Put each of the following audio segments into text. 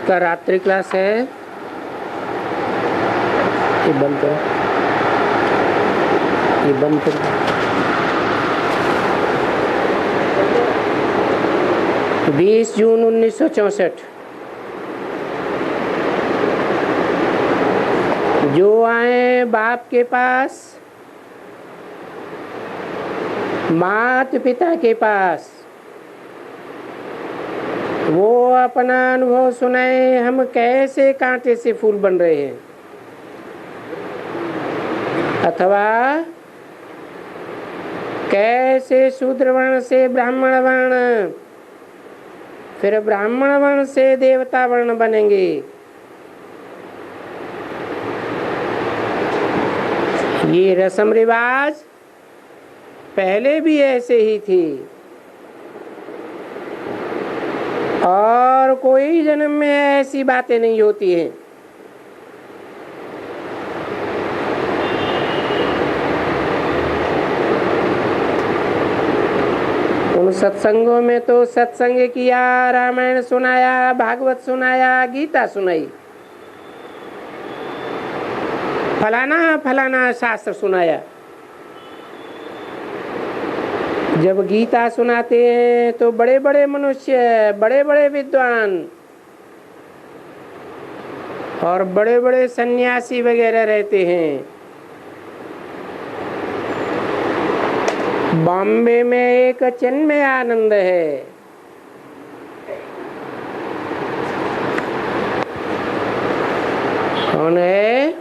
का रात्रि क्लास है, ये बंद करो, ये बंद करो। 20 जून 1964 जो आए बाप के पास, माता पिता के पास, वो अपना अनुभव सुनाए हम कैसे कांटे से फूल बन रहे हैं, अथवा कैसे शूद्र वर्ण से ब्राह्मण वर्ण, फिर ब्राह्मण वर्ण से देवता वर्ण बनेंगे। ये रस्म रिवाज पहले भी ऐसे ही थी और कोई जन्म में ऐसी बातें नहीं होती हैं। उन सत्संगों में तो सत्संग किया, रामायण सुनाया, भागवत सुनाया, गीता सुनाई, फलाना फलाना शास्त्र सुनाया। जब गीता सुनाते हैं तो बड़े बड़े मनुष्य, बड़े बड़े विद्वान और बड़े बड़े सन्यासी वगैरह रहते हैं। बॉम्बे में एक चिन्मय आनंद है, कौन है?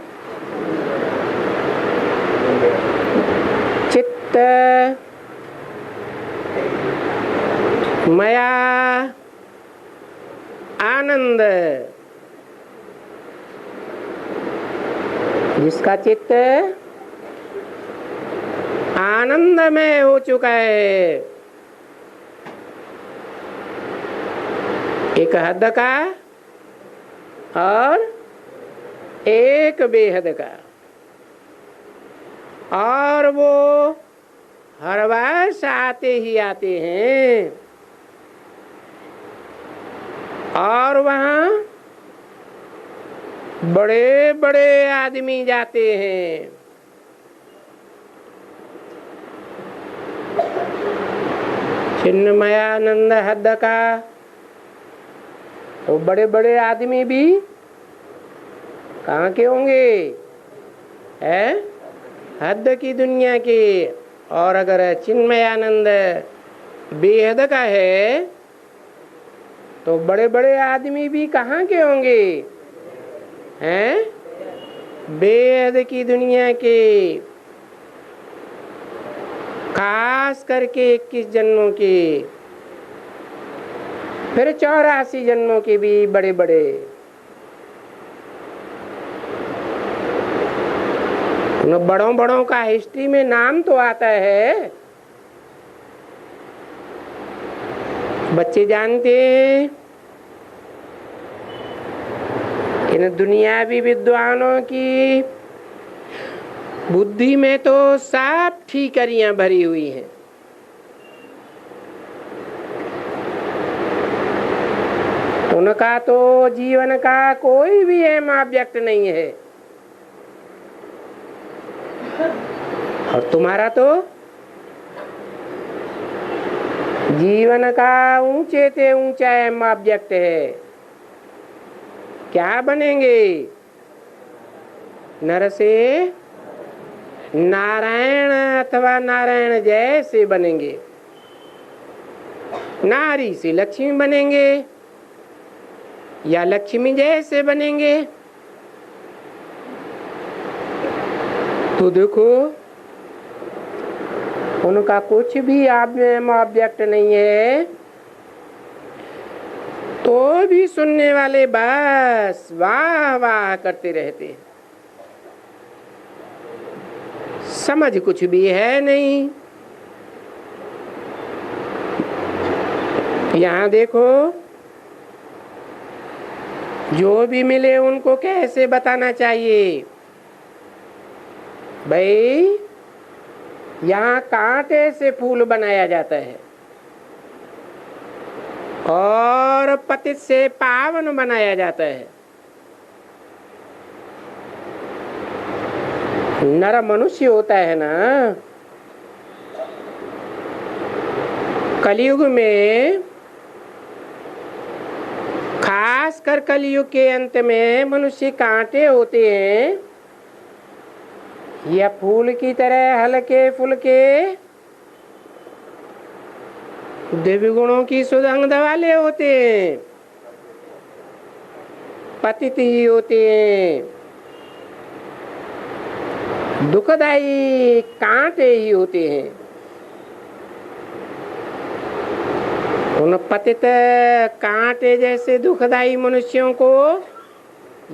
चित्त मया आनंद, जिसका चित्त आनंदमय हो चुका है, एक हद का और एक बेहद का, और वो हर वर्ष आते ही आते हैं और वहाँ बड़े बड़े आदमी जाते हैं। चिन्मयानंद हद का तो बड़े बड़े आदमी भी कहाँ के होंगे? है हद की दुनिया के। और अगर चिन्मयानंद बेहद का है तो बड़े बड़े आदमी भी कहाँ के होंगे? हैं बेहद की दुनिया के, खास करके 21 जन्मों के, फिर 84 जन्मों के भी बड़े बड़े। उन बड़ों बड़ों का हिस्ट्री में नाम तो आता है, बच्चे जानते हैं। इन दुनियावी विद्वानों की बुद्धि में तो सब ठीकरियां भरी हुई हैं। उनका तो जीवन का कोई भी अहम ऑब्जेक्ट नहीं है, और तुम्हारा तो जीवन का ऊंचे से ऊंचा अहम ऑब्जेक्ट है। क्या बनेंगे? नर से नारायण अथवा नारायण जैसे बनेंगे, नारी से लक्ष्मी बनेंगे या लक्ष्मी जैसे बनेंगे। तो देखो उनका कुछ भी ऑब्जेक्ट नहीं है, तो भी सुनने वाले बस वाह वाह करते रहते हैं। समझ कुछ भी है नहीं। यहाँ देखो, जो भी मिले उनको कैसे बताना चाहिए? भाई यहाँ कांटे से फूल बनाया जाता है और पतित से पावन बनाया जाता है। नर मनुष्य होता है ना, कलयुग में, खास कर कलयुग के अंत में मनुष्य कांटे होते हैं या फूल की तरह हल्के फुल्के दिव्य गुणों की सुगंध वाले होते हैं, पतित ही होते हैं, दुखदाई कांटे ही होते हैं। उन पतित कांटे जैसे दुखदाई मनुष्यों को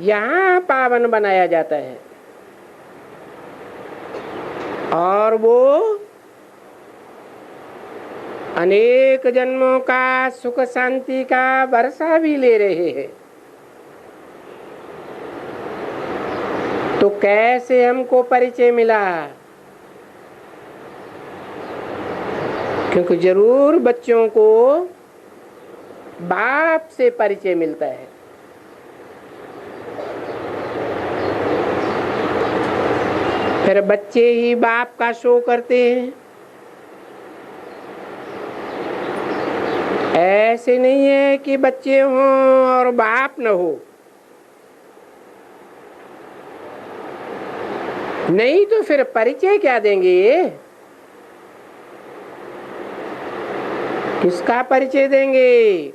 यहाँ पावन बनाया जाता है और वो अनेक जन्मों का सुख शांति का वर्षा भी ले रहे हैं। तो कैसे हमको परिचय मिला? क्योंकि जरूर बच्चों को बाप से परिचय मिलता है। फिर बच्चे ही बाप का शो करते हैं। ऐसे नहीं है कि बच्चे हों और बाप न हो, नहीं तो फिर परिचय क्या देंगे? किसका परिचय देंगे?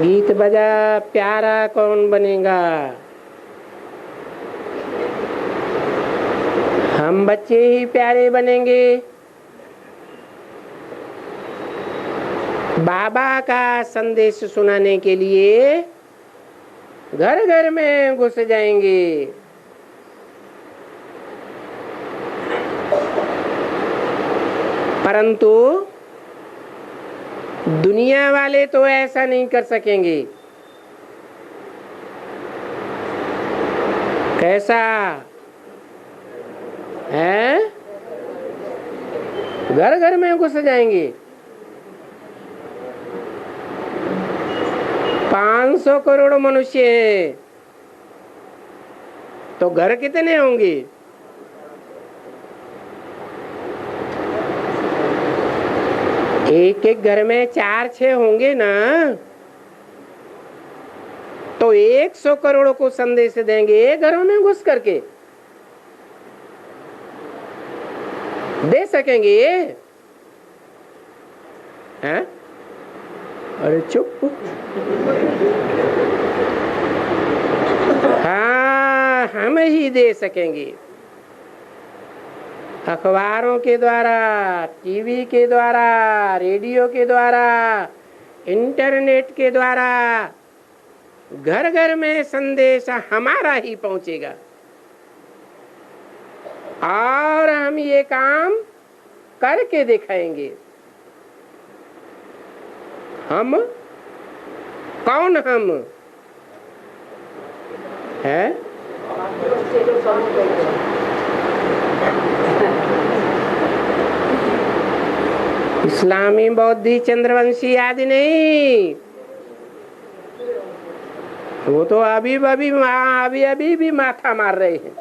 गीत बजा प्यारा कौन बनेगा? हम बच्चे ही प्यारे बनेंगे। बाबा का संदेश सुनाने के लिए घर घर में घुस जाएंगे। परंतु दुनिया वाले तो ऐसा नहीं कर सकेंगे। कैसा है? घर घर में घुस जाएंगे। 500 करोड़ मनुष्य हैं तो घर कितने होंगे? एक एक घर में 4-6 होंगे ना, तो 100 करोड़ को संदेश देंगे घरों में घुस करके। दे सकेंगे? हैं? अरे चुप। हाँ, हम ही दे सकेंगे। अखबारों के द्वारा, टीवी के द्वारा, रेडियो के द्वारा, इंटरनेट के द्वारा घर घर में संदेश हमारा ही पहुंचेगा और हम ये काम करके दिखाएंगे। हम कौन? हम है इस्लामी, बौद्धि, चंद्रवंशी आदि नहीं। वो तो अभी भी माथा मार रहे हैं।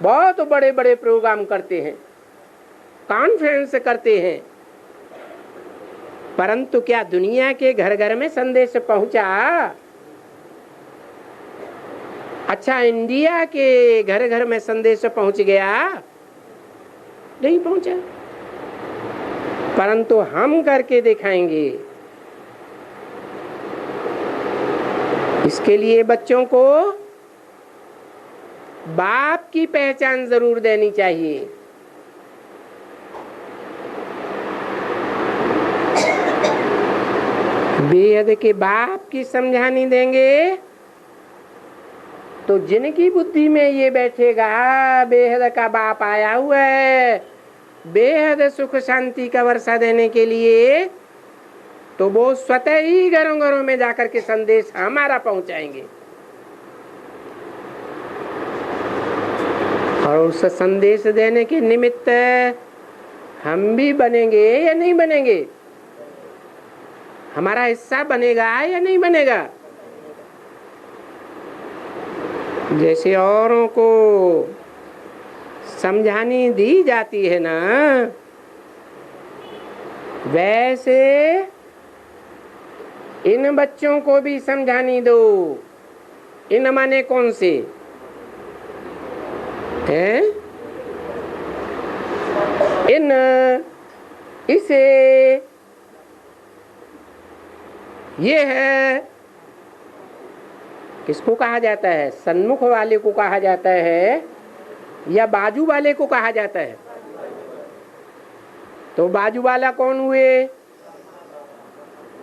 बहुत बड़े बड़े प्रोग्राम करते हैं, कॉन्फ्रेंस करते हैं, परंतु क्या दुनिया के घर घर में संदेश पहुंचा? अच्छा, इंडिया के घर घर में संदेश पहुंच गया? नहीं पहुंचा। परंतु हम करके दिखाएंगे। इसके लिए बच्चों को बाप की पहचान जरूर देनी चाहिए। बेहद के बाप की समझानी देंगे तो जिनकी बुद्धि में ये बैठेगा बेहद का बाप आया हुआ है बेहद सुख शांति का वर्षा देने के लिए, तो वो स्वतः ही घरों घरों में जाकर के संदेश हमारा पहुंचाएंगे। और उस संदेश देने के निमित्त हम भी बनेंगे या नहीं बनेंगे? हमारा हिस्सा बनेगा या नहीं बनेगा? जैसे औरों को समझानी दी जाती है ना, वैसे इन बच्चों को भी समझानी दो। इन माने कौन से हैं? इन, इसे, ये है। किसको कहा जाता है? सन्मुख वाले को कहा जाता है या बाजू वाले को कहा जाता है? तो बाजू वाला कौन हुए?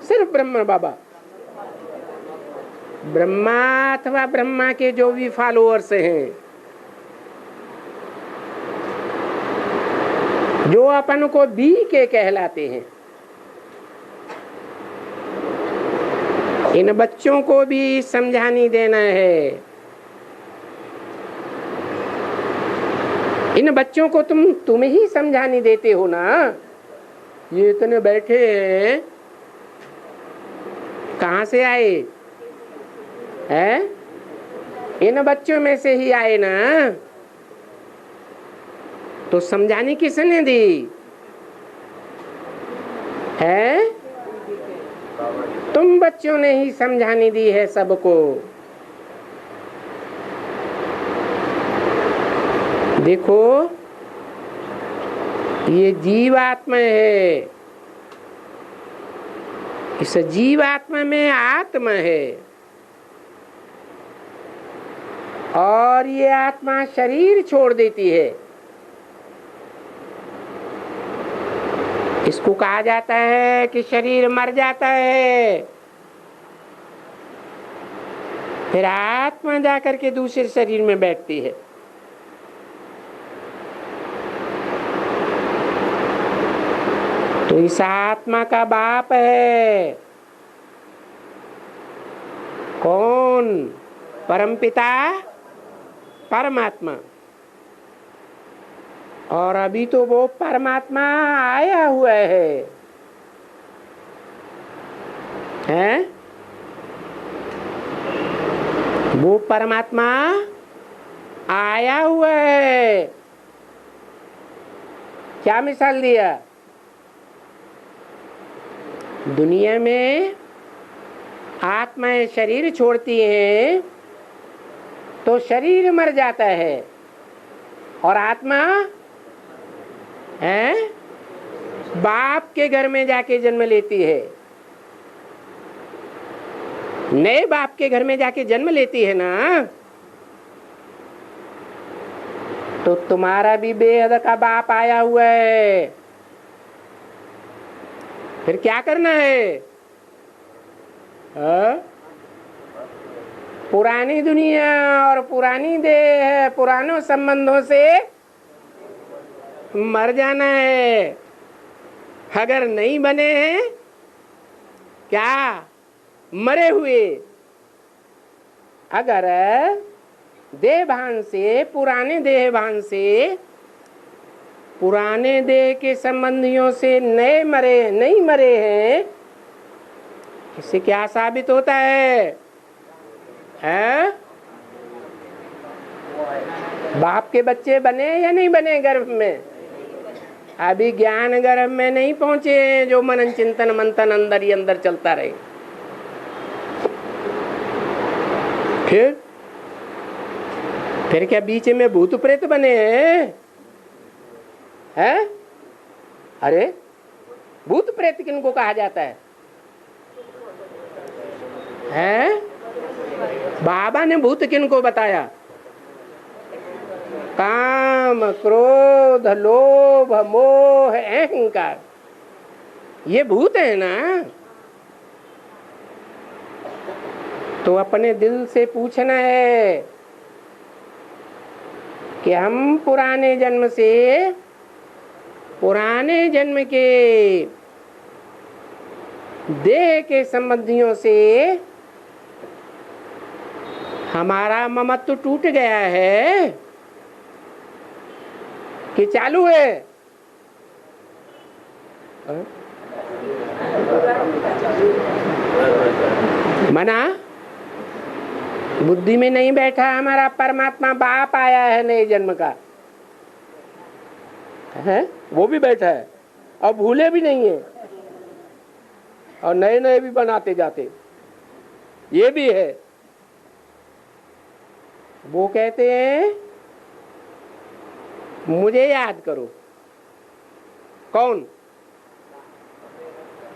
सिर्फ ब्रह्मा बाबा, ब्रह्मा अथवा ब्रह्मा के जो भी फॉलोअर्स हैं, जो अपन को बी के कहलाते हैं। इन बच्चों को भी समझानी देना है। इन बच्चों को तुम ही समझानी देते हो ना। ये इतने बैठे हैं, कहाँ से आए हैं? इन बच्चों में से ही आए ना। तो समझानी किसने दी है? तुम बच्चों ने ही समझानी दी है सबको। देखो, ये जीवात्मा है, इस जीवात्मा में आत्मा है, और ये आत्मा शरीर छोड़ देती है। इसको कहा जाता है कि शरीर मर जाता है, फिर आत्मा जाकर के दूसरे शरीर में बैठती है। तो इस आत्मा का बाप है कौन? परमपिता परमात्मा। और अभी तो वो परमात्मा आया हुआ है, हैं? वो परमात्मा आया हुआ है। क्या मिसाल दिया? दुनिया में आत्माएं शरीर छोड़ती हैं तो शरीर मर जाता है, और आत्मा है बाप के घर में जाके जन्म लेती है। नए बाप के घर में जाके जन्म लेती है ना। तो तुम्हारा भी बेहद का बाप आया हुआ है। फिर क्या करना है? पुरानी दुनिया और पुरानी देह, पुरानों संबंधों से मर जाना है। अगर नहीं बने हैं, क्या मरे हुए, अगर देह भान से, पुराने देह भान से, पुराने देह के संबंधियों से नए मरे नहीं मरे हैं, इससे क्या साबित होता है? बाप के बच्चे बने या नहीं बने गर्भ में? अभी ज्ञान गर्भ में नहीं पहुंचे, जो मनन चिंतन मंथन अंदर ही अंदर चलता रहे। फिर क्या बीच में भूत प्रेत बने हैं? अरे भूत प्रेत किनको कहा जाता है? हैं? बाबा ने भूत किनको बताया? काम, क्रोध, लोभ, मोह, अहंकार, ये भूत है ना। तो अपने दिल से पूछना है कि हम पुराने जन्म से, पुराने जन्म के देह के संबंधियों से हमारा ममत्व टूट गया है, कि चालू है? मना बुद्धि में नहीं बैठा। हमारा परमात्मा बाप आया है नए जन्म का है, वो भी बैठा है और भूले भी नहीं है और नए नए भी बनाते जाते, ये भी है। वो कहते हैं मुझे याद करो। कौन?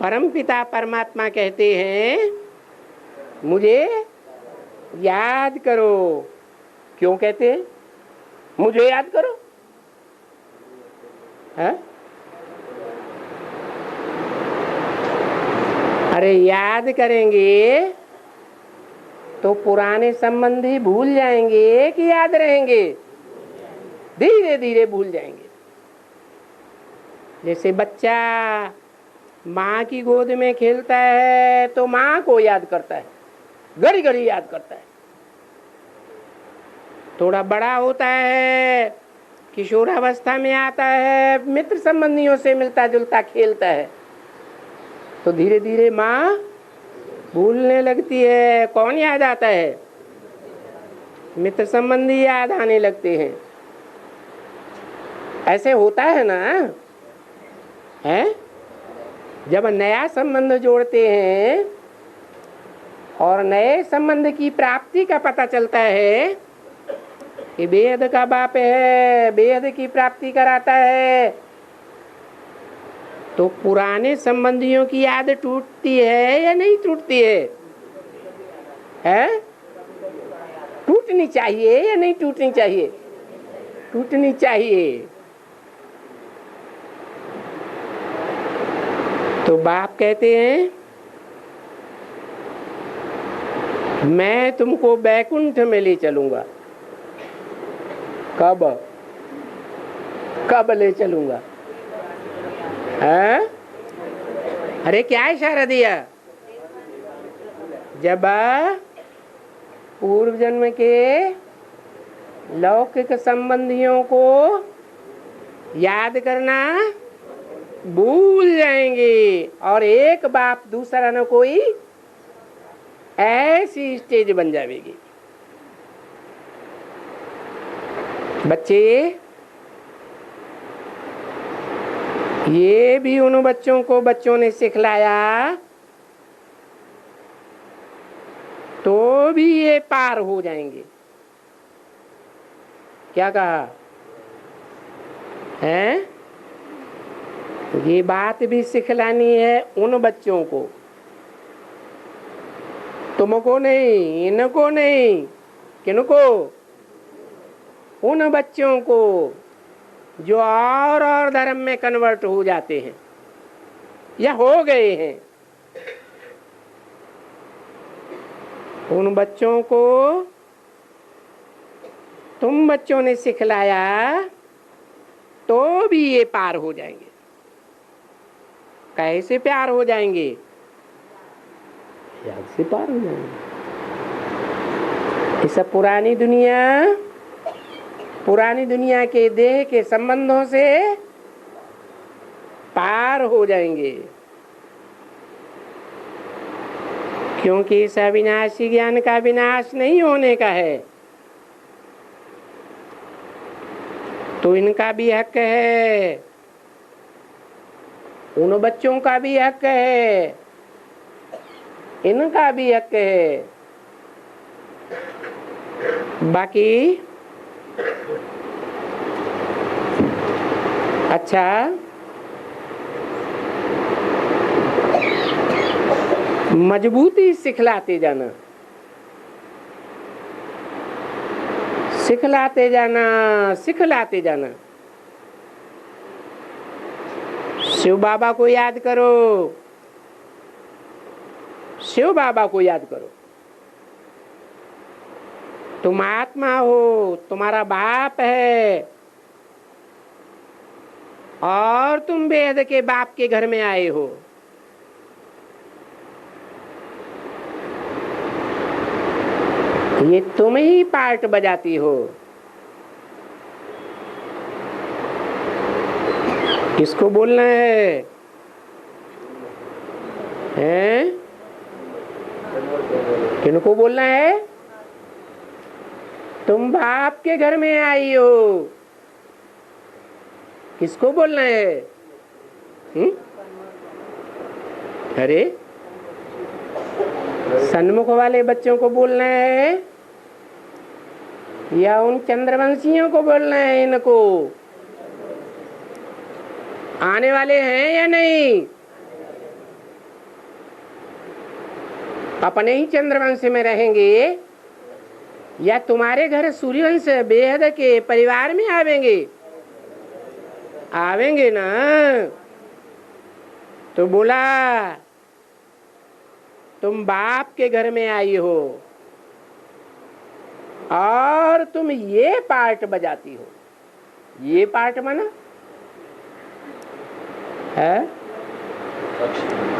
परमपिता परमात्मा कहते हैं मुझे याद करो। क्यों कहते हैं मुझे याद करो? है? अरे याद करेंगे तो पुराने संबंधी भूल जाएंगे कि याद रहेंगे? धीरे धीरे भूल जाएंगे। जैसे बच्चा माँ की गोद में खेलता है तो माँ को याद करता है, घड़ी घड़ी याद करता है। थोड़ा बड़ा होता है, किशोरावस्था में आता है, मित्र संबंधियों से मिलता जुलता खेलता है, तो धीरे धीरे माँ भूलने लगती है। कौन याद आता है? मित्र संबंधी याद आने लगते हैं। ऐसे होता है ना? है? जब नया संबंध जोड़ते हैं और नए संबंध की प्राप्ति का पता चलता है कि बेहद का बाप है, बेहद की प्राप्ति कराता है, तो पुराने संबंधियों की याद टूटती है या नहीं टूटती है? हैं? टूटनी चाहिए या नहीं टूटनी चाहिए? टूटनी चाहिए। तो बाप कहते हैं मैं तुमको बैकुंठ में ले चलूंगा। कब? कब ले चलूंगा? है? अरे क्या इशारा दिया? जब पूर्व जन्म के लौकिक संबंधियों को याद करना भूल जाएंगे और एक बाप दूसरा न कोई ऐसी स्टेज बन जाएगी। बच्चे ये भी उन बच्चों को बच्चों ने सिखलाया तो भी ये पार हो जाएंगे। क्या कहा है? ये बात भी सिखलानी है उन बच्चों को, तुमको नहीं, इनको नहीं, किनको? उन बच्चों को जो और धर्म में कन्वर्ट हो जाते हैं या हो गए हैं। उन बच्चों को तुम बच्चों ने सिखलाया तो भी ये पार हो जाएंगे। कैसे प्यार हो जाएंगे? याद से पार हो जाएंगे। इस पुरानी दुनिया के देह के संबंधों से पार हो जाएंगे, क्योंकि इस अविनाशी ज्ञान का विनाश नहीं होने का है। तो इनका भी हक है, उन बच्चों का भी हक है, इनका भी हक है। बाकी अच्छा, मजबूती सिखलाते जाना, सिखलाते जाना, सिखलाते जाना। शिव बाबा को याद करो, शिव बाबा को याद करो। तुम आत्मा हो, तुम्हारा बाप है और तुम वेद के बाप के घर में आए हो। ये तुम ही पार्ट बजाती हो। किसको बोलना है? हैं? किनको बोलना है? तुम बाप के घर में आई हो, किसको बोलना है? अरे सन्मुख वाले बच्चों को बोलना है या उन चंद्रवंशियों को बोलना है? इनको आने वाले हैं या नहीं? अपने ही चंद्रवंश में रहेंगे या तुम्हारे घर सूर्यवंश बेहद के परिवार में आवेंगे? आवेंगे ना। तो बोला तुम बाप के घर में आई हो और तुम ये पार्ट बजाती हो। ये पार्ट माना है?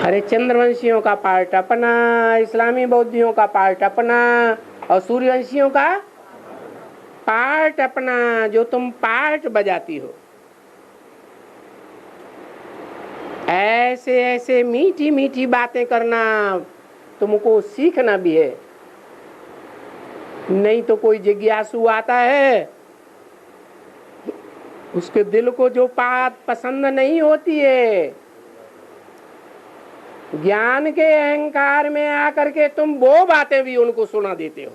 अरे चंद्रवंशियों का पार्ट अपना, इस्लामी बौद्धियों का पार्ट अपना और सूर्यवंशियों का पार्ट अपना, जो तुम पार्ट बजाती हो। ऐसे ऐसे मीठी मीठी बातें करना तुमको सीखना भी है, नहीं तो कोई जिज्ञासु आता है, उसके दिल को जो बात पसंद नहीं होती है, ज्ञान के अहंकार में आकर के तुम वो बातें भी उनको सुना देते हो,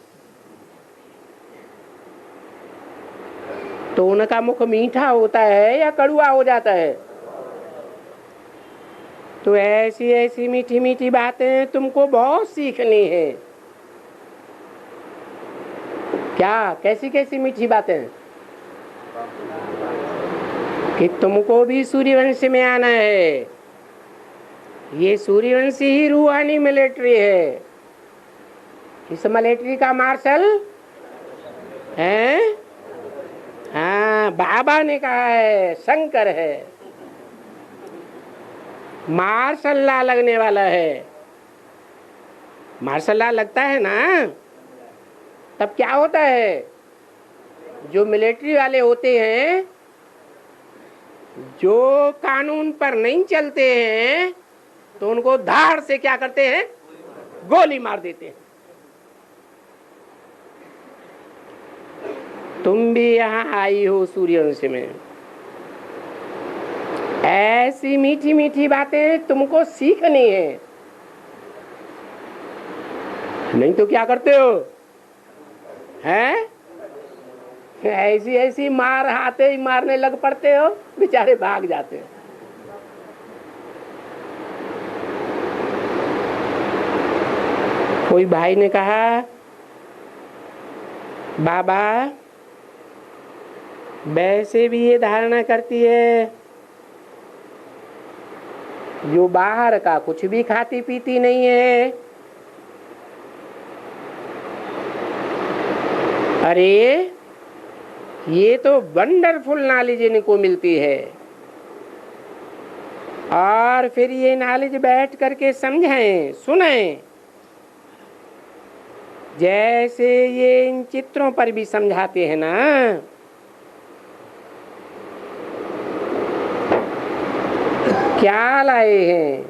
तो उनका मुख मीठा होता है या कड़वा हो जाता है? तो ऐसी ऐसी मीठी मीठी बातें तुमको बहुत सीखनी है। क्या? कैसी कैसी मीठी बातें? कि तुमको भी सूर्यवंश में आना है। ये सूर्यवंशी ही रूहानी मिलिट्री है। इस मिलिट्री का मार्शल है, हाँ, बाबा ने कहा है, शंकर है, मार्शल लॉ लगने वाला है। मार्शल लॉ लगता है ना, तब क्या होता है? जो मिलिट्री वाले होते हैं, जो कानून पर नहीं चलते हैं, तो उनको धाड़ से क्या करते हैं? गोली मार देते हैं। तुम भी यहाँ आई हो सूर्यवंश में। ऐसी मीठी मीठी बातें तुमको सीखनी है, नहीं तो क्या करते हो? हैं? ऐसी ऐसी मार आते ही मारने लग पड़ते हो, बेचारे भाग जाते हो। कोई भाई ने कहा, बाबा वैसे भी ये धारणा करती है, जो बाहर का कुछ भी खाती पीती नहीं है। अरे ये तो वंडरफुल नॉलेज इनको मिलती है, और फिर ये नॉलेज बैठ करके समझें, सुनें, जैसे ये इन चित्रों पर भी समझाते हैं ना। क्या लाए हैं?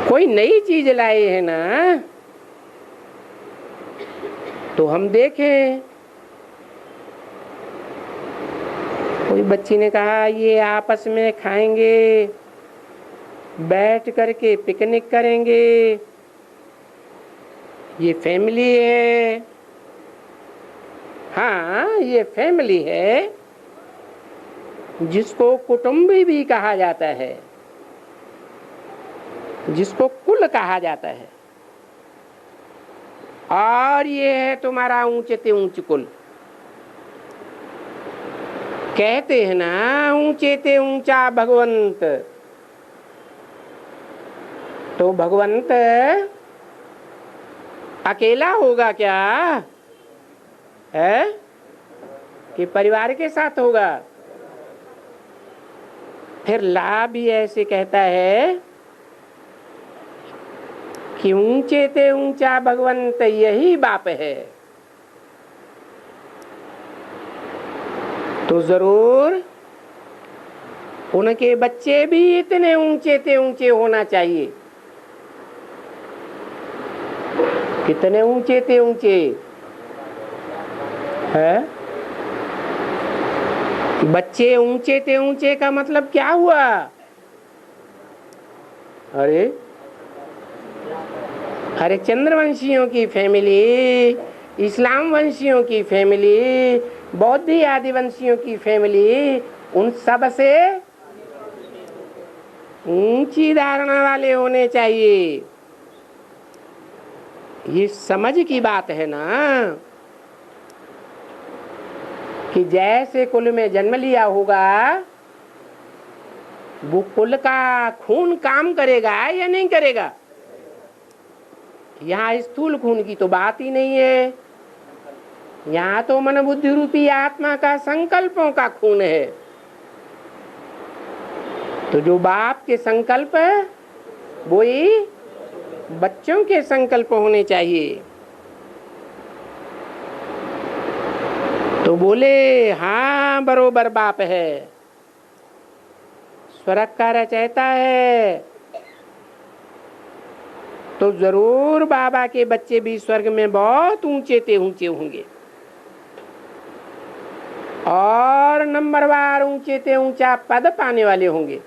कोई नई चीज लाए हैं ना, तो हम देखें। कोई बच्ची ने कहा ये आपस में खाएंगे, बैठ करके पिकनिक करेंगे, ये फैमिली है। हाँ, ये फैमिली है, जिसको कुटुंबी भी कहा जाता है, जिसको कुल कहा जाता है। और ये है तुम्हारा ऊंचे ते ऊंच कुल। कहते हैं ना, ऊंचे ते ऊंचा भगवंत। तो भगवंत अकेला होगा क्या है, कि परिवार के साथ होगा? फिर लाभ भी ऐसे कहता है कि ऊंचे ते ऊंचा भगवंत यही बाप है। तो जरूर उनके बच्चे भी इतने ऊंचे ते ऊंचे होना चाहिए। कितने ऊंचे ते ऊंचे है? बच्चे ऊंचे ते ऊंचे का मतलब क्या हुआ? अरे अरे चंद्रवंशियों की फैमिली, इस्लाम वंशियों की फैमिली, बौद्ध आदिवंशियों की फैमिली, उन सब से ऊंची धारणा वाले होने चाहिए। ये समझ की बात है ना कि जैसे कुल में जन्म लिया होगा वो कुल का खून काम करेगा या नहीं करेगा? यहाँ स्थूल खून की तो बात ही नहीं है, यहाँ तो मन बुद्धि रूपी आत्मा का संकल्पों का खून है। तो जो बाप के संकल्प वो ही बच्चों के संकल्प होने चाहिए। तो बोले हाँ बरोबर बाप है, स्वर्ग का रचयिता है, तो जरूर बाबा के बच्चे भी स्वर्ग में बहुत ऊंचे ते ऊंचे होंगे और नंबरवार ऊंचे ते ऊंचा पद पाने वाले होंगे।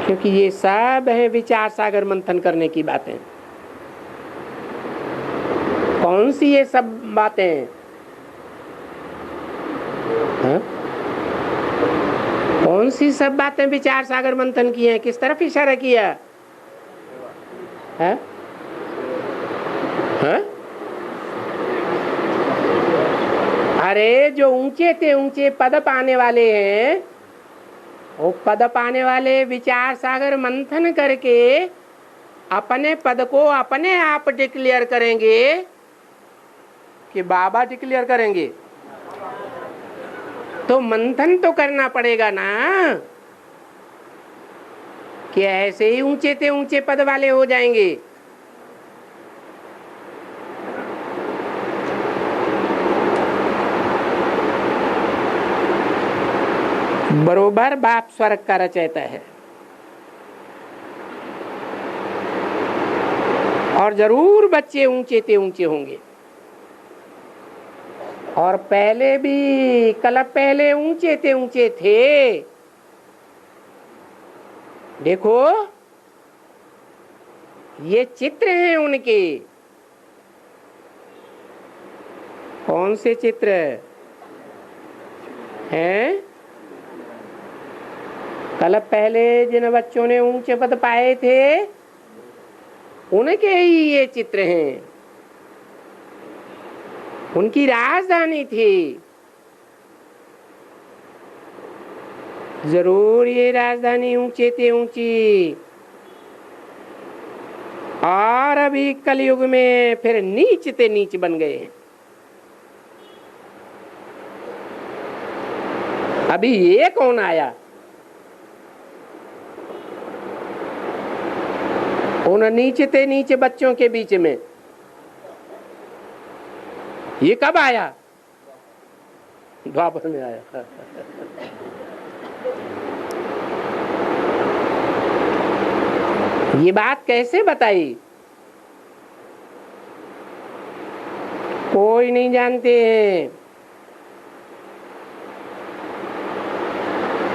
क्योंकि ये सब है विचार सागर मंथन करने की बातें। कौन सी ये सब बातें? हाँ? कौन सी सब बातें विचार सागर मंथन की हैं? किस तरफ इशारा किया है? हाँ? अरे जो ऊंचे ते ऊंचे पद पाने वाले हैं, वो पद पाने वाले विचार सागर मंथन करके अपने पद को अपने आप डिक्लेयर करेंगे कि बाबा डिक्लेयर करेंगे? तो मंथन तो करना पड़ेगा ना कि ऐसे ही ऊंचे ते ऊंचे पद वाले हो जाएंगे। बरोबर बाप स्वर्ग का रचयिता है और जरूर बच्चे ऊंचे ते ऊंचे होंगे। और पहले भी कल पहले ऊंचे ते ऊंचे थे। देखो ये चित्र हैं उनके। कौन से चित्र हैं? कल पहले जिन बच्चों ने ऊंचे पद पाए थे उनके ही ये चित्र हैं। उनकी राजधानी थी। जरूर ये राजधानी ऊंचे ते ऊंची। और अभी कलयुग में फिर नीच ते नीच बन गए। अभी ये कौन आया? उन नीचे ते नीचे बच्चों के बीच में ये कब आया? द्वापर में आया। ये बात कैसे बताई? कोई नहीं जानते हैं।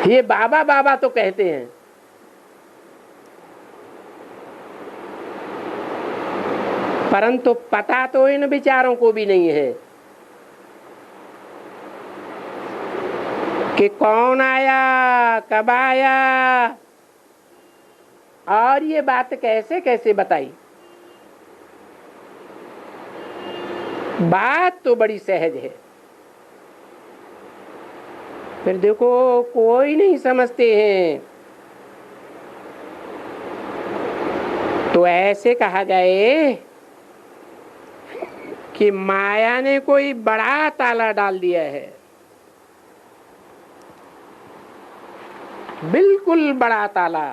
ये बाबा बाबा तो कहते हैं, परंतु पता तो इन विचारों को भी नहीं है कि कौन आया, कब आया और ये बात कैसे कैसे बताई। बात तो बड़ी सहज है, फिर देखो कोई नहीं समझते हैं। तो ऐसे कहा जाए कि माया ने कोई बड़ा ताला डाल दिया है, बिल्कुल बड़ा ताला।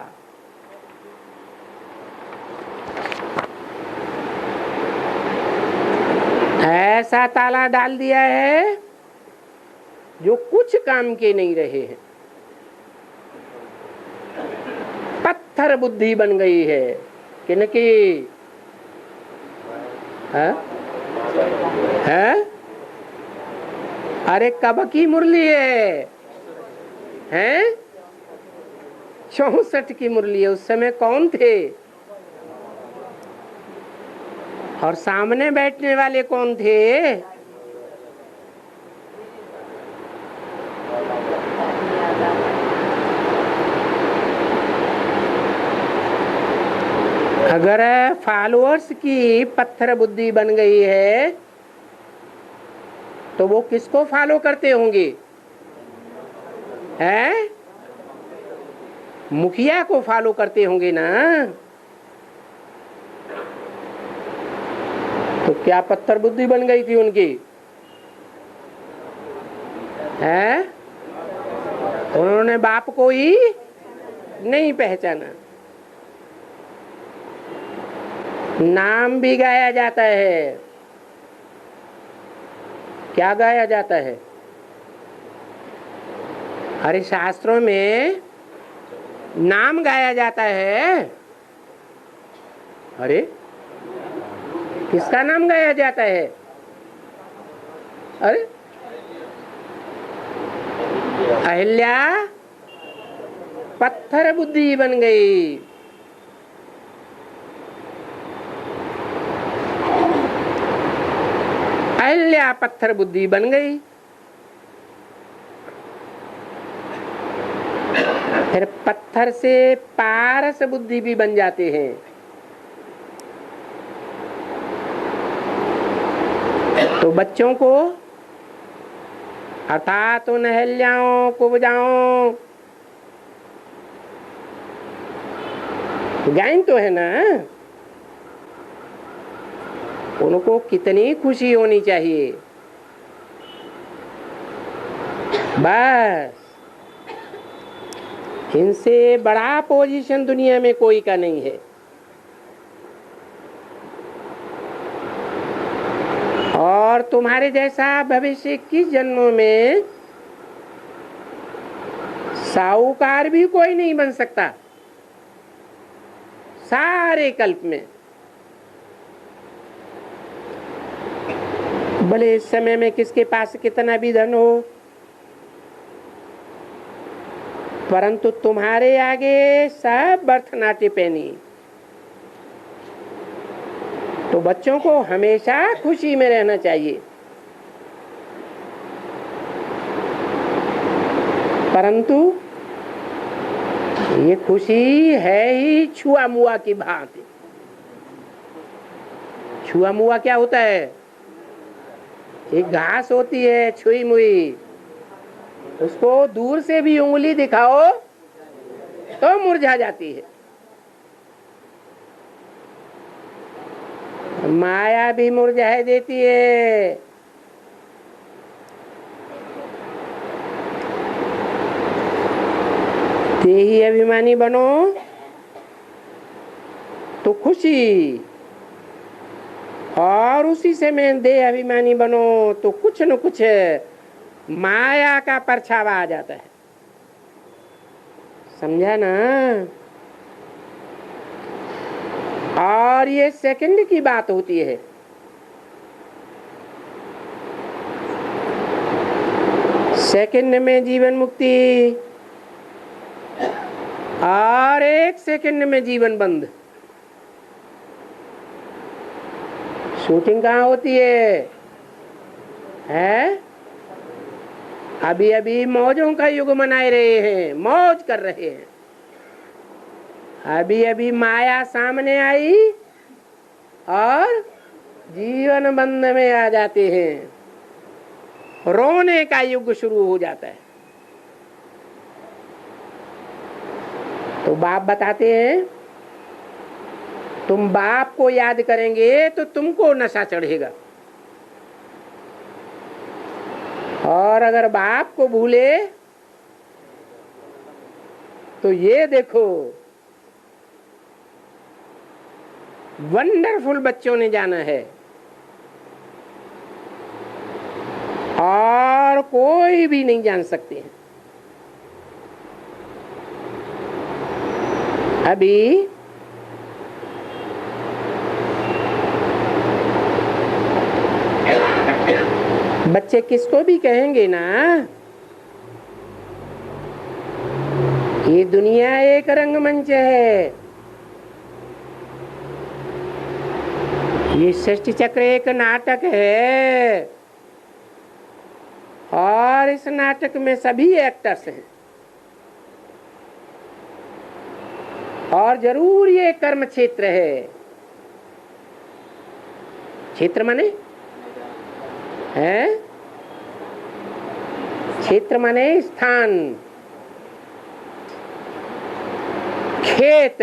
ऐसा ताला डाल दिया है जो कुछ काम के नहीं रहे हैं। पत्थर बुद्धि बन गई है किनकी? है? अरे कब की मुरली है? 64 की मुरली है। उस समय कौन थे और सामने बैठने वाले कौन थे? अगर फॉलोअर्स की पत्थर बुद्धि बन गई है तो वो किसको फॉलो करते होंगे? हैं? मुखिया को फॉलो करते होंगे ना। तो क्या पत्थर बुद्धि बन गई थी उनकी? हैं? उन्होंने बाप को ही नहीं पहचाना। नाम भी गाया जाता है। क्या गाया जाता है? अरे शास्त्रों में नाम गाया जाता है। अरे किसका नाम गाया जाता है? अरे अहिल्या पत्थर बुद्धि बन गई। अहिल्या पत्थर बुद्धि बन गई। फिर पत्थर से पारस बुद्धि भी बन जाते हैं। तो बच्चों को अर्थात उन अहिल्याओं कुब्जाओं ज्ञान तो है ना, उनको कितनी खुशी होनी चाहिए। बस इनसे बड़ा पोजीशन दुनिया में कोई का नहीं है। और तुम्हारे जैसा भविष्य की जन्मों में साहूकार भी कोई नहीं बन सकता सारे कल्प में। भले इस समय में किसके पास कितना भी धन हो, परंतु तुम्हारे आगे सब भरतनाट्य पैनी। तो बच्चों को हमेशा खुशी में रहना चाहिए। परंतु ये खुशी है ही छुआ मुआ की भांति। छुआ मुआ क्या होता है? एक घास होती है छुई मुई, उसको दूर से भी उंगली दिखाओ तो मुरझा जाती है। माया भी मुरझा देती है। देही अभिमानी बनो तो खुशी, और उसी समय देह अभिमानी बनो तो कुछ न कुछ माया का परछावा आ जाता है। समझा ना? और ये सेकंड की बात होती है। सेकंड में जीवन मुक्ति और 1 सेकंड में जीवन बंद। शूटिंग कहाँ होती है? अभी अभी मौजों का युग मनाए रहे हैं, मौज कर रहे हैं। अभी अभी माया सामने आई और जीवन बंध में आ जाते हैं। रोने का युग शुरू हो जाता है। तो बाप बताते हैं, तुम बाप को याद करेंगे तो तुमको नशा चढ़ेगा, और अगर बाप को भूले तो ये देखो वंडरफुल बच्चों ने जाना है और कोई भी नहीं जान सकते हैं। अभी बच्चे किसको भी कहेंगे ना, ये दुनिया एक रंगमंच है, ये सृष्टि चक्र एक नाटक है, और इस नाटक में सभी एक्टर्स हैं, और जरूर ये कर्म क्षेत्र है। क्षेत्र माने है, क्षेत्र माने स्थान, खेत।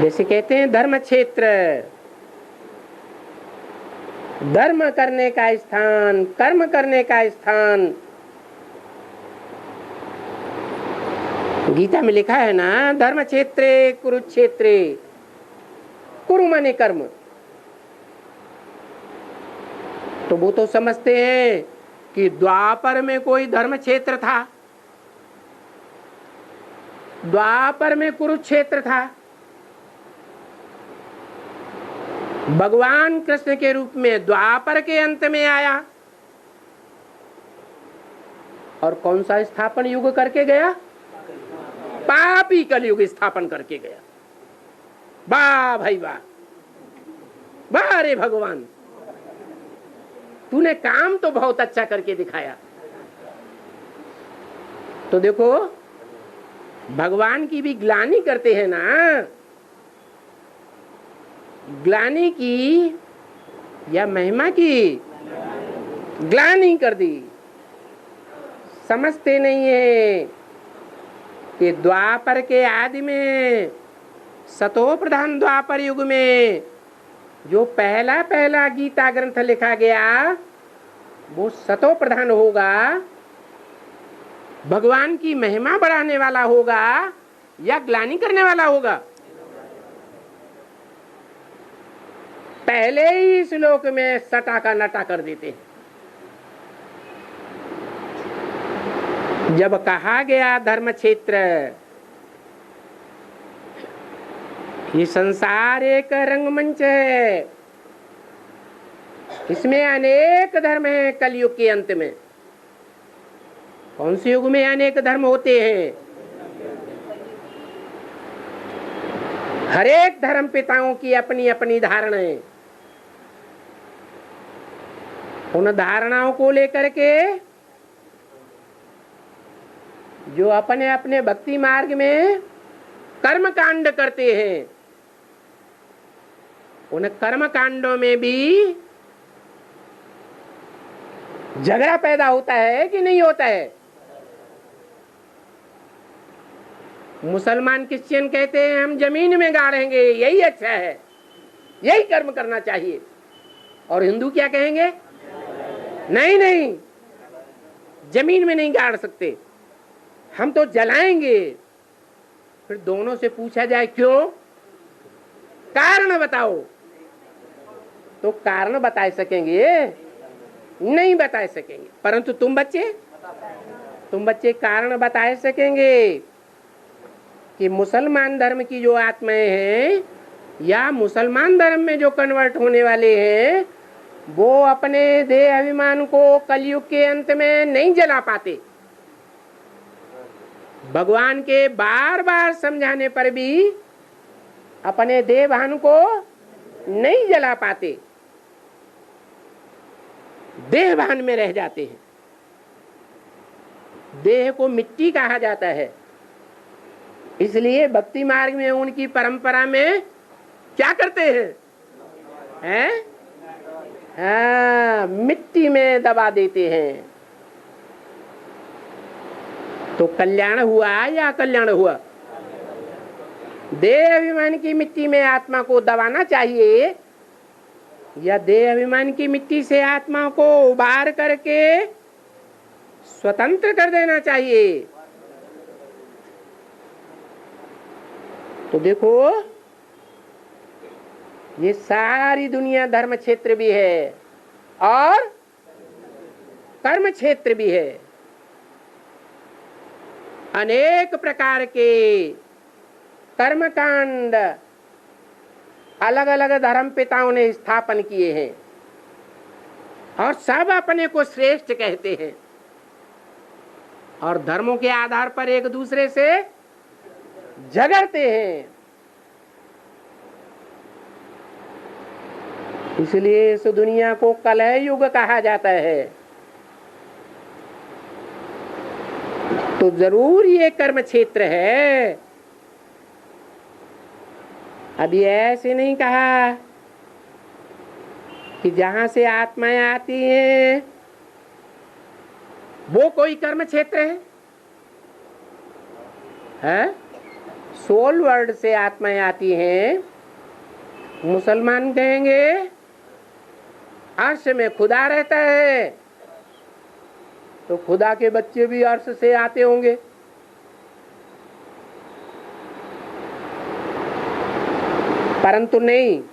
जैसे कहते हैं धर्म क्षेत्र, धर्म करने का स्थान, कर्म करने का स्थान। गीता में लिखा है ना, धर्म क्षेत्रे कुरुक्षेत्रे। कुरु माने कर्म। तो वो तो समझते हैं कि द्वापर में कोई धर्म क्षेत्र था, द्वापर में कुरुक्षेत्र था। भगवान कृष्ण के रूप में द्वापर के अंत में आया, और कौन सा स्थापन युग करके गया? पापी कलयुग स्थापन करके गया। वाह भाई वाह, वाह रे भगवान, तूने काम तो बहुत अच्छा करके दिखाया। तो देखो, भगवान की भी ग्लानि करते हैं ना, ग्लानि की या महिमा की? ग्लानि कर दी। समझते नहीं है कि द्वापर के आदि में, सतो प्रधान द्वापर युग में जो पहला पहला गीता ग्रंथ लिखा गया, वो सतो प्रधान होगा, भगवान की महिमा बढ़ाने वाला होगा, या ग्लानि करने वाला होगा? पहले ही श्लोक में सटा का नटा कर देते हैं। जब कहा गया धर्म क्षेत्र, ये संसार एक रंगमंच है, इसमें अनेक धर्म हैं। कलयुग के अंत में कौन से युग में अनेक धर्म होते हैं? हर एक धर्म पिताओं की अपनी अपनी धारणाएं, उन धारणाओं को लेकर के जो अपने अपने भक्ति मार्ग में कर्म कांड करते हैं, उन कर्म कांडों में भी झगड़ा पैदा होता है कि नहीं होता है? मुसलमान क्रिश्चियन कहते हैं हम जमीन में गाड़ेंगे, यही अच्छा है, यही कर्म करना चाहिए। और हिंदू क्या कहेंगे? नहीं नहीं, जमीन में नहीं गाड़ सकते, हम तो जलाएंगे। फिर दोनों से पूछा जाए क्यों? कारण बताओ, तो कारण बता सकेंगे? नहीं बता सकेंगे। परंतु तुम बच्चे कारण बता सकेंगे कि मुसलमान धर्म की जो आत्माएं हैं, या मुसलमान धर्म में जो कन्वर्ट होने वाले हैं, वो अपने देह अभिमान को कलयुग के अंत में नहीं जला पाते। भगवान के बार बार समझाने पर भी अपने देह भान को नहीं जला पाते, देह भान में रह जाते हैं। देह को मिट्टी कहा जाता है, इसलिए भक्ति मार्ग में उनकी परंपरा में क्या करते हैं? हाँ, मिट्टी में दबा देते हैं। तो कल्याण हुआ या अकल्याण हुआ? देह अभिमान की मिट्टी में आत्मा को दबाना चाहिए, या देह अभिमान की मिट्टी से आत्मा को उबार करके स्वतंत्र कर देना चाहिए। तो देखो, ये सारी दुनिया धर्म क्षेत्र भी है, और कर्म क्षेत्र भी है। अनेक प्रकार के कर्मकांड अलग अलग धर्म पिताओं ने स्थापन किए हैं और सब अपने को श्रेष्ठ कहते हैं और धर्मों के आधार पर एक दूसरे से झगड़ते हैं। इसलिए इस दुनिया को कलह युग कहा जाता है। तो जरूर ये कर्म क्षेत्र है। अभी ऐसे नहीं कहा कि जहां से आत्माएं आती हैं वो कोई कर्म क्षेत्र है? सोल वर्ल्ड से आत्माएं आती हैं। मुसलमान कहेंगे अर्श में खुदा रहता है, तो खुदा के बच्चे भी अर्श से आते होंगे। परंतु नहीं,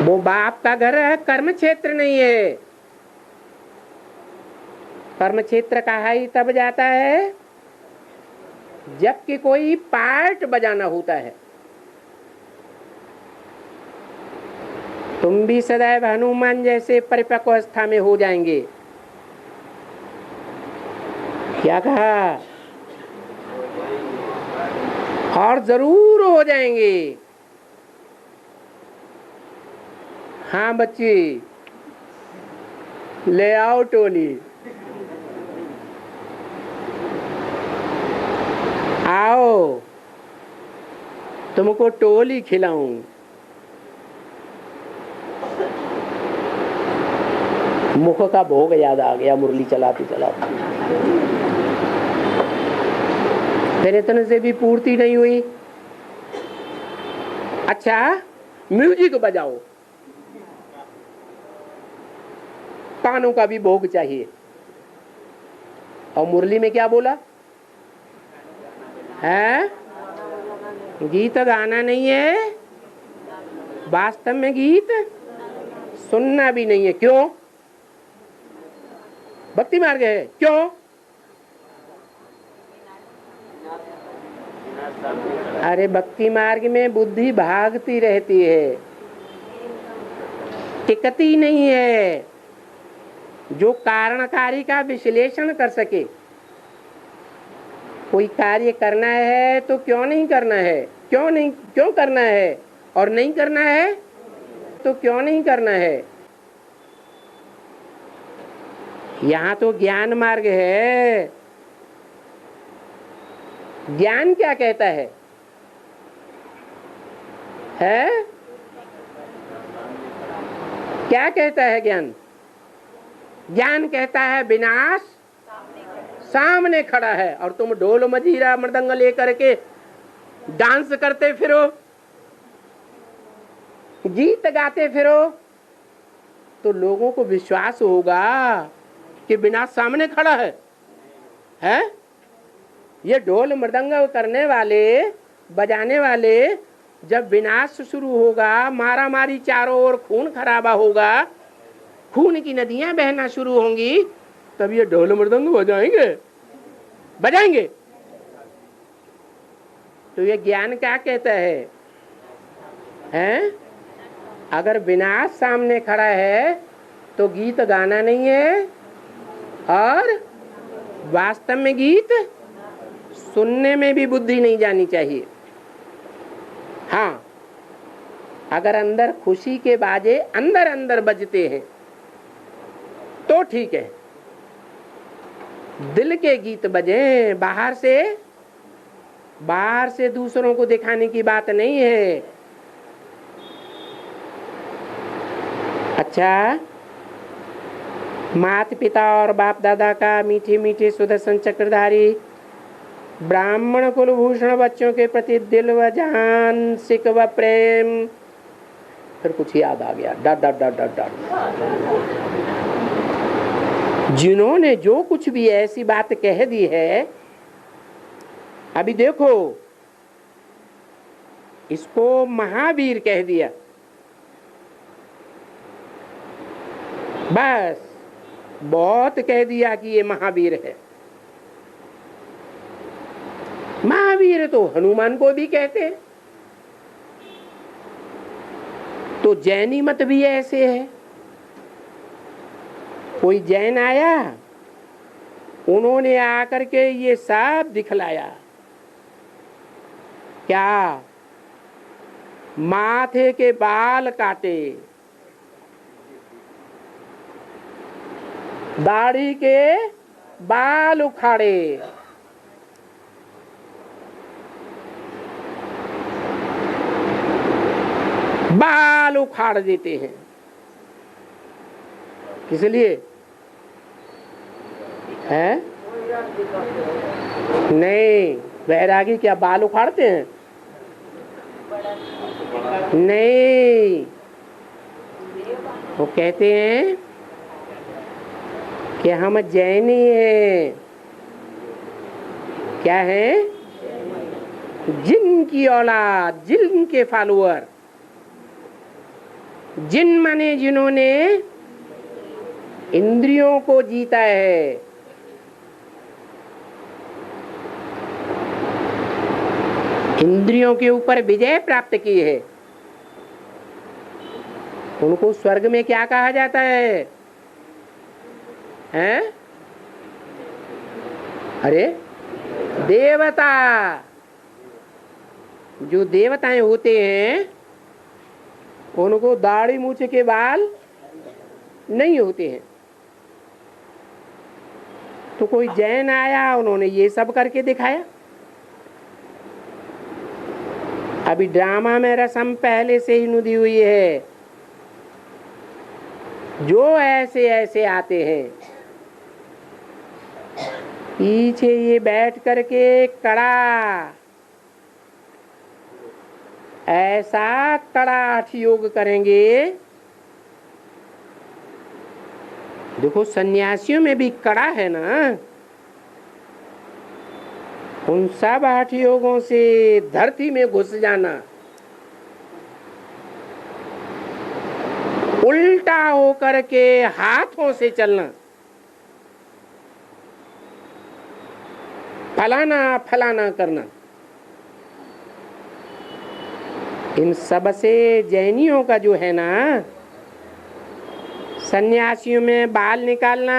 वो बाप का घर है, कर्म क्षेत्र नहीं है। कर्म क्षेत्र कहा ही तब जाता है जबकि कोई पार्ट बजाना होता है। तुम भी सदैव हनुमान जैसे परिपक्व अवस्था में हो जाएंगे। क्या कहा? और जरूर हो जाएंगे। हाँ बच्ची, ले आओ टोली। आओ, तुमको टोली खिलाऊं। मुख का भोग याद आ गया मुरली चलाते चलाते। फिर इतने से भी पूर्ति नहीं हुई। अच्छा, म्यूजिक बजाओ। कानों का भी भोग चाहिए। और मुरली में क्या बोला है? गीत गाना नहीं है, वास्तव में गीत सुनना भी नहीं है। क्यों? भक्ति मार्ग है। क्यों? अरे भक्ति मार्ग में बुद्धि भागती रहती है, टिकती नहीं है। जो कारणकारी का विश्लेषण कर सके, कोई कार्य करना है तो क्यों नहीं करना है, क्यों करना है, और नहीं करना है तो क्यों नहीं करना है। यहाँ तो ज्ञान मार्ग है। ज्ञान क्या कहता है? क्या कहता है ज्ञान? ज्ञान कहता है विनाश सामने खड़ा है और तुम ढोल मजीरा मृदंग लेकर के डांस करते फिरो, गीत गाते फिरो, तो लोगों को विश्वास होगा कि विनाश सामने खड़ा है? ये ढोल मृदंग करने वाले, बजाने वाले, जब विनाश शुरू होगा, मारा मारी चारों ओर, खून खराबा होगा, खून की नदियां बहना शुरू होंगी, तब ये ढोल मृदंग बजाएंगे। तो ये ज्ञान क्या कहता है? अगर विनाश सामने खड़ा है तो गीत गाना नहीं है और वास्तव में गीत सुनने में भी बुद्धि नहीं जानी चाहिए। हाँ, अगर अंदर खुशी के बाजे अंदर अंदर बजते हैं तो ठीक है, दिल के गीत बजे, बाहर से दूसरों को दिखाने की बात नहीं है। अच्छा, माता पिता और बाप दादा का मीठे मीठे सुदर्शन चक्रधारी ब्राह्मण कुलभूषण बच्चों के प्रति दिल व जान, सिक व प्रेम। फिर कुछ याद आ गया, डर। जिन्होंने जो कुछ भी ऐसी बात कह दी है, अभी देखो, इसको महावीर कह दिया। बस बहुत कह दिया कि ये महावीर है। महावीर तो हनुमान को भी कहते हैं। तो जैनी मत भी ऐसे है। कोई जैन आया, उन्होंने आकर के ये सब दिखलाया। क्या? माथे के बाल काटे, दाढ़ी के बाल उखाड़े, बाल उखाड़ देते हैं। किस लिए है? नहीं, वैरागी क्या बाल उखाड़ते हैं? नहीं, वो कहते हैं कि हम जैनी हैं। क्या है? जिन की औलाद, जिन के फॉलोअर। जिन माने जिन्होंने इंद्रियों को जीता है। इंद्रियों के ऊपर विजय प्राप्त की है। उनको स्वर्ग में क्या कहा जाता है? हैं? अरे देवता। जो देवताएं होते हैं उनको दाढ़ी मूछ के बाल नहीं होते हैं। तो कोई जैन आया, उन्होंने ये सब करके दिखाया। अभी ड्रामा में रस्म पहले से ही नुदी हुई है। जो ऐसे ऐसे आते हैं, पीछे ये बैठ करके कड़ा, ऐसा कड़ा हठ योग करेंगे। देखो सन्यासियों में भी कड़ा है ना। उन सब हठ योगों से धरती में घुस जाना, उल्टा होकर के हाथों से चलना, फलाना फलाना करना, इन सब से जैनियों का जो है ना, सन्यासियों में बाल निकालना,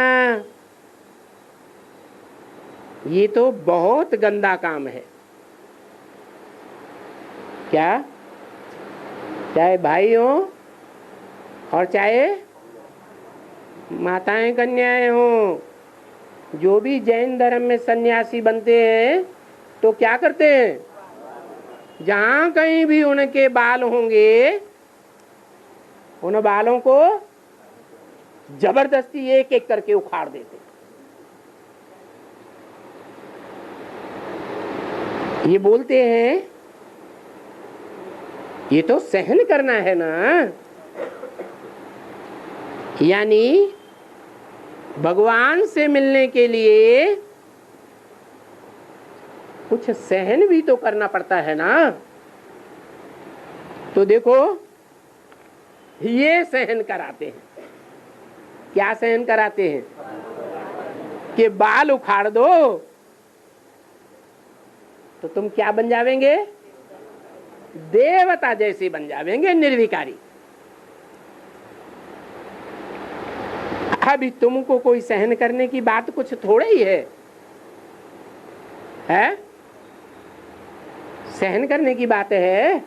ये तो बहुत गंदा काम है। क्या? चाहे भाई हो और चाहे माताएं कन्याएं हो, जो भी जैन धर्म में सन्यासी बनते हैं तो क्या करते हैं? जहां कहीं भी उनके बाल होंगे, उन बालों को जबरदस्ती एक एक करके उखाड़ देते। ये बोलते हैं ये तो सहन करना है ना। यानी भगवान से मिलने के लिए कुछ सहन भी तो करना पड़ता है ना। तो देखो ये सहन कराते हैं। क्या सहन कराते हैं? कि बाल उखाड़ दो तो तुम क्या बन जावेंगे? देवता जैसे बन जावेंगे, निर्विकारी। अभी तुमको कोई सहन करने की बात कुछ थोड़ा ही है? सहन करने की बात है।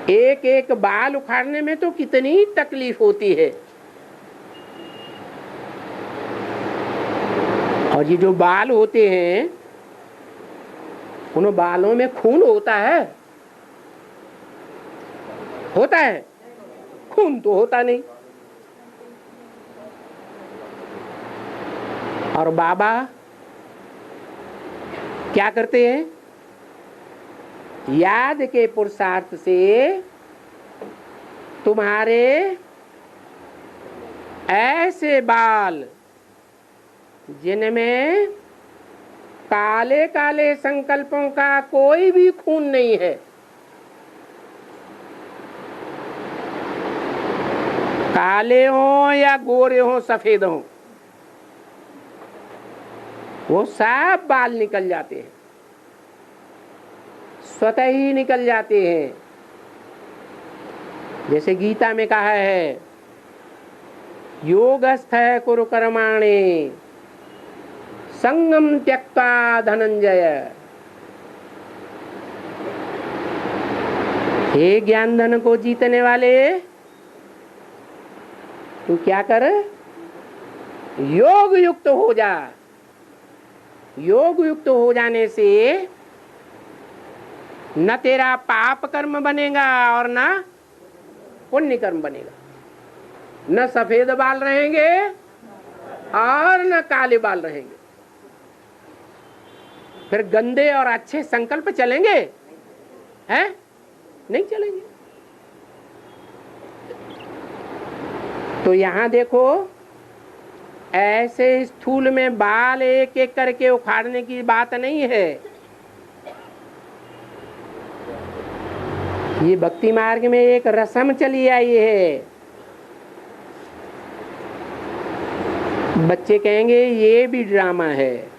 एक एक बाल उखाड़ने में तो कितनी तकलीफ होती है। और ये जो बाल होते हैं, उन बालों में खून होता है? होता है? खून तो होता नहीं। और बाबा क्या करते हैं? याद के पुरुषार्थ से तुम्हारे ऐसे बाल जिनमें काले काले संकल्पों का कोई भी खून नहीं है, काले हों या गोरे हों सफेद हों, वो सब बाल निकल जाते हैं, स्वतः ही निकल जाते हैं। जैसे गीता में कहा है, योगस्थ कुरु कर्माणि संगम त्यक्त्वा धनंजय। हे ज्ञान धन को जीतने वाले, तू क्या कर, योग युक्त हो जा। योग युक्त हो जाने से न तेरा पाप कर्म बनेगा और न पुण्य कर्म बनेगा, न सफेद बाल रहेंगे और न काले बाल रहेंगे। फिर गंदे और अच्छे संकल्प चलेंगे हैं? नहीं चलेंगे। तो यहां देखो, ऐसे स्थूल में बाल एक एक करके उखाड़ने की बात नहीं है। ये भक्ति मार्ग में एक रस्म चली आई है। बच्चे कहेंगे ये भी ड्रामा है,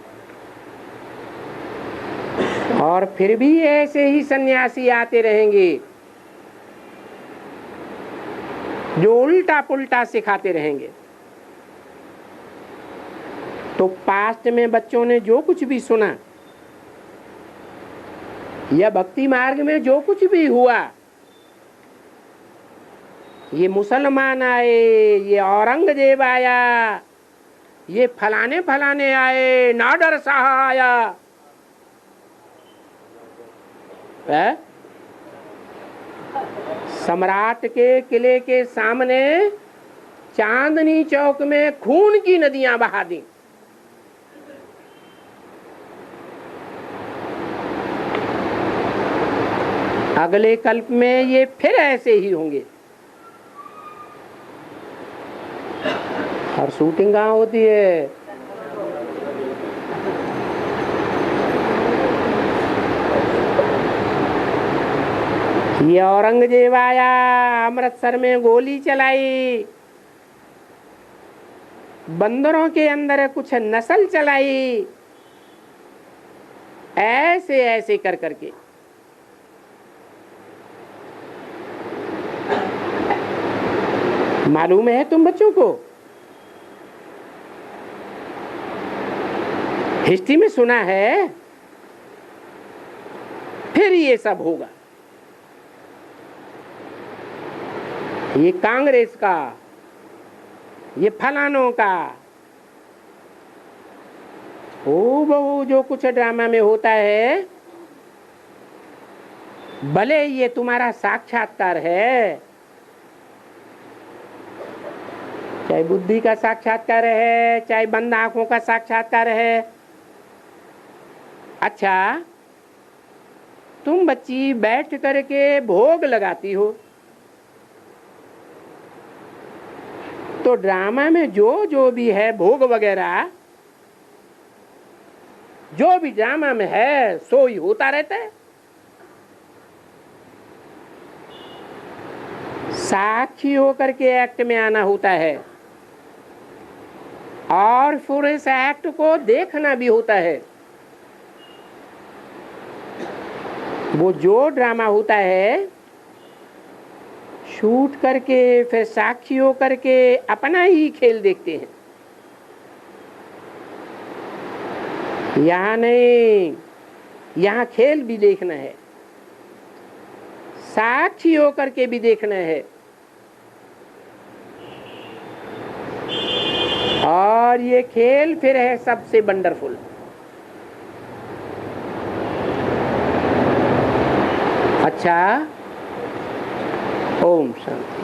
और फिर भी ऐसे ही सन्यासी आते रहेंगे जो उल्टा पुल्टा सिखाते रहेंगे। तो पास्ट में बच्चों ने जो कुछ भी सुना या भक्ति मार्ग में जो कुछ भी हुआ, ये मुसलमान आए, ये औरंगजेब आया, ये फलाने फलाने आए, नाडर शाह आया, है? सम्राट के किले के सामने चांदनी चौक में खून की नदियां बहा दी। अगले कल्प में ये फिर ऐसे ही होंगे। और शूटिंग कहाँ होती है? ये औरंगजेब आया, अमृतसर में गोली चलाई, बंदरों के अंदर कुछ नस्ल चलाई, ऐसे ऐसे कर करके। मालूम है तुम बच्चों को? हिस्ट्री में सुना है, फिर ये सब होगा। ये कांग्रेस का, ये फलानों का, ओ बहु जो कुछ ड्रामा में होता है, भले ये तुम्हारा साक्षात्कार है, चाहे बुद्धि का साक्षात्कार है, चाहे बंद आंखों का साक्षात्कार है। अच्छा, तुम बच्ची बैठ करके भोग लगाती हो, तो ड्रामा में जो जो भी है भोग वगैरह, जो भी ड्रामा में है सो ही होता रहता है। साक्षी होकर के एक्ट में आना होता है, और फिर इस एक्ट को देखना भी होता है। वो जो ड्रामा होता है, शूट करके फिर साक्षी होकर के अपना ही खेल देखते हैं। यहाँ नहीं, यहाँ खेल भी देखना है, साक्षी होकर के भी देखना है, और ये खेल फिर है सबसे वंडरफुल। अच्छा, ओम शांति।